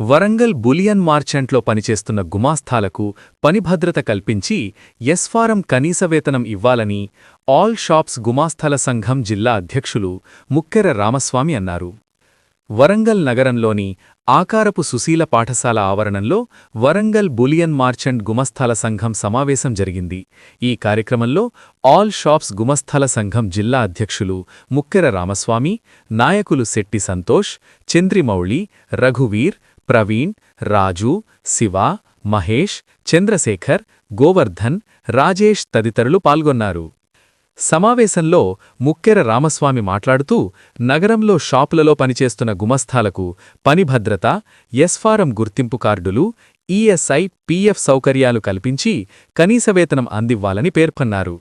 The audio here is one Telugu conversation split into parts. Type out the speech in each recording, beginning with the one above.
వరంగల్ బులియన్ మార్చెంట్లో పనిచేస్తున్న గుమాస్తాలకు పని భద్రత కల్పించి ఎస్ఫారం కనీస వేతనం ఇవ్వాలని ఆల్ షాప్స్ గుమాస్తాల సంఘం జిల్లా అధ్యక్షులు ముక్కెర రామస్వామి అన్నారు. వరంగల్ నగరంలోని ఆకారపు సుశీల పాఠశాల ఆవరణంలో వరంగల్ బులియన్ మార్చెంట్ గుమస్థాల సంఘం సమావేశం జరిగింది. ఈ కార్యక్రమంలో ఆల్ షాప్స్ గుమస్థాల సంఘం జిల్లా అధ్యక్షులు ముక్కెర రామస్వామి, నాయకులు శెట్టి సంతోష్, చంద్రిమౌళి, రఘువీర్, ప్రవీణ్, రాజు, శివ, మహేష్, చంద్రశేఖర్, గోవర్ధన్, రాజేష్ తదితరులు పాల్గొన్నారు. సమావేశంలో ముక్కెర రామస్వామి మాట్లాడుతూ నగరంలో షాపులలో పనిచేస్తున్న గుమస్థాలకు పని భద్రత, ఎస్ఫారం గుర్తింపు కార్డులు, ఈఎస్ఐ, పీఎఫ్ సౌకర్యాలు కల్పించి కనీస వేతనం అందివ్వాలని పేర్కొన్నారు.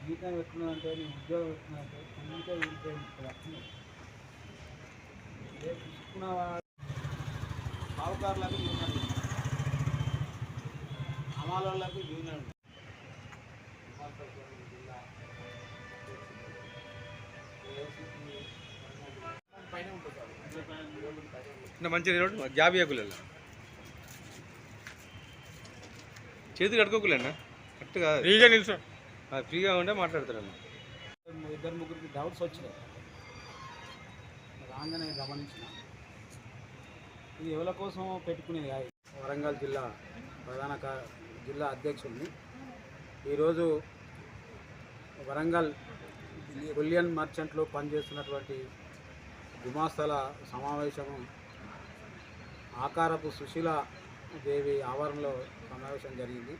జీతం పెట్టుకున్నానంటే నీ ఉద్యోగం పెట్టుకున్నానంటే ఇంకా వెళ్ళిపోయింది. తీసుకున్న సావుకారులకు యూనియన్, అమాలకు యూనియన్, పైన ఉంటుంది మంచి జాబ్ ఇవ్వకులే, చేతి కట్టుకోకులేనా కరెక్ట్గా ఫ్రీగా నిల్చో, ఫ్రీగా ఉంటే మాట్లాడతారన్న. ఇద్దరు ముగ్గురికి డౌట్స్ వచ్చినాయి, రాగానే గమనించిన. ఇది ఎవరి కోసం పెట్టుకునేది కాదు. వరంగల్ జిల్లా ప్రధాన జిల్లా అధ్యక్షుడిని ఈరోజు వరంగల్ బులియన్ మర్చెంట్లో పనిచేస్తున్నటువంటి గుమాస్తాల సమావేశము ఆకారపు సుశీల దేవి ఆవరణలో సమావేశం జరిగింది.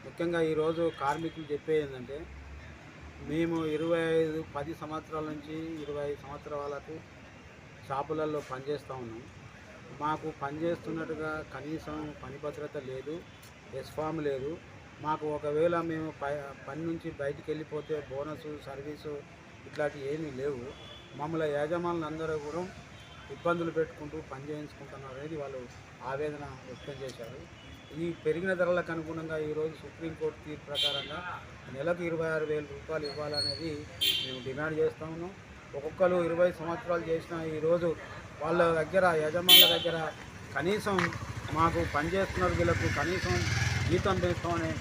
ముఖ్యంగా ఈరోజు కార్మికులు చెప్పేది ఏంటంటే, మేము 10 సంవత్సరాల నుంచి 25 సంవత్సరాలకు షాపులలో పనిచేస్తూ ఉన్నాం. మాకు పనిచేస్తున్నట్టుగా కనీసం పని భద్రత లేదు, ఎస్ఫామ్ లేదు. మాకు ఒకవేళ మేము పని నుంచి బయటికి వెళ్ళిపోతే బోనసు, సర్వీసు ఇట్లాంటివి ఏమీ లేవు. మమ్మల్ని యాజమానులు అందరూ కూడా ఇబ్బందులు పెట్టుకుంటూ పని చేయించుకుంటున్నారు అనేది వాళ్ళు ఆవేదన వ్యక్తం చేశారు. ఈ పెరిగిన ధరలకు అనుగుణంగా ఈరోజు సుప్రీంకోర్టు తీర్పు ప్రకారంగా నెలకు 26,000 రూపాయలు ఇవ్వాలనేది మేము డిమాండ్ చేస్తూ ఉన్నాం. ఒక్కొక్కరు 20 సంవత్సరాలు చేసినా ఈరోజు వాళ్ళ దగ్గర యజమానుల దగ్గర కనీసం మాకు పనిచేస్తున్నారు వీళ్ళకు కనీసం జీతం పెంచుతామనే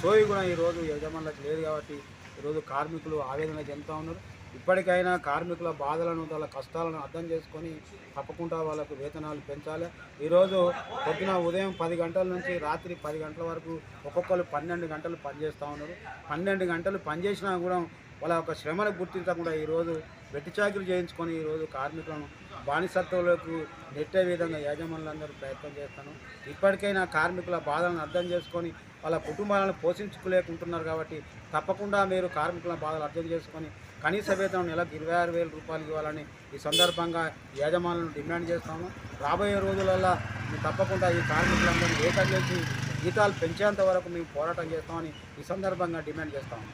సోయి కూడా ఈరోజు యజమానులకు లేదు. కాబట్టి ఈరోజు కార్మికులు ఆవేదన చెందుతూ ఉన్నారు. ఇప్పటికైనా కార్మికుల బాధలను, వాళ్ళ కష్టాలను అర్థం చేసుకొని తప్పకుండా వాళ్ళకు వేతనాలు పెంచాలి. ఈరోజు పొద్దున ఉదయం 10 గంటల నుంచి రాత్రి 10 గంటల వరకు ఒక్కొక్కరు 12 గంటలు పనిచేస్తూ ఉన్నారు. 12 గంటలు పనిచేసినా కూడా వాళ్ళ యొక్క శ్రమను గుర్తించకుండా ఈరోజు వెట్టి చాకిరీ చేయించుకొని ఈరోజు కార్మికులను బానిసత్వంలోకి నెట్టే విధంగా యాజమానులందరూ ప్రయత్నం చేస్తాను. ఇప్పటికైనా కార్మికుల బాధలను అర్థం చేసుకొని వాళ్ళ కుటుంబాలను పోషించుకోలేకుంటున్నారు. కాబట్టి తప్పకుండా మీరు కార్మికుల బాధలు అర్థం చేసుకొని కనీస వేతనం నెలకు 26,000 రూపాయలు ఇవ్వాలని ఈ సందర్భంగా యాజమానులను డిమాండ్ చేస్తాము. రాబోయే రోజులలో తప్పకుండా ఈ కార్మికులందరినీ ఏకం చేసి జీతాలు పెంచేంత వరకు మేము పోరాటం చేస్తామని ఈ సందర్భంగా డిమాండ్ చేస్తాము.